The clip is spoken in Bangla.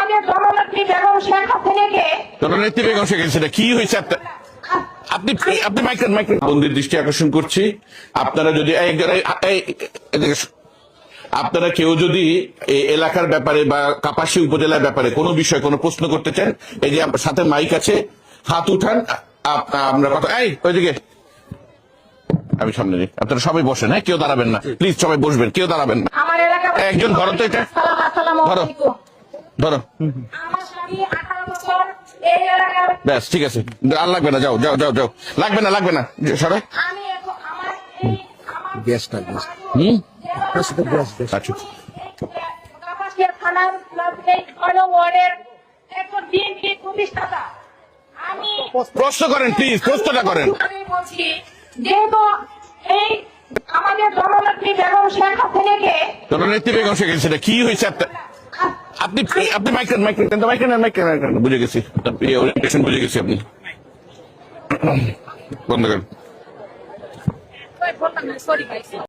আমাদের জননেত্রী বেগম শেখ হাসিনাকে জননেত্রী বেগম শেখ হাসিনা কি হয়েছে আপনি আপনি মাইক্রোন বন্দির দৃষ্টি আকর্ষণ করছি। আপনারা যদি আপনারা কেউ যদি এই এলাকার ব্যাপারে বা কাপাসী উপজেলার ব্যাপারে কোনো বিষয় কোনো প্রশ্ন করতে চান, এই যে সাথে মাইক আছে, হাত উঠান, আমরা কথা ওইদিকে আমি সামনে নিই। আপনারা সবাই বসেন, হ্যাঁ, কেউ দাঁড়াবেন না প্লিজ, সবাই বসবেন, কেউ দাঁড়াবেন না। আমার এলাকা একজন ধরো তো, এটা ধরো ধরো, আমার স্বামী 18 বছর এই এলাকার। ব্যাস ঠিক আছে, আর লাগবে না, যাও যাও যাও যাও, লাগবে না সবাই। আমি এখন আমার এই আমার গ্যাসটা আচ্ছা কাপাসিয়া থানার এই 6 ওয়ার্ডের একজন বিএনপি প্রতিষ্ঠাতা। আমি প্রশ্ন করেন প্লিজ, প্রশ্নটা করেন। আমি বলছি যেহেতু এই আমাদের জননেত্রী বেগম শেখ হাসিনাকে জননেত্রী বেগম শেখ হাসিনা কি হয়েছে আপনি আপনি মাইক্রোন বুঝে গেছি, ওরিয়েন্টেশন বুঝে গেছি, আপনি বন্ধ করেন। সরি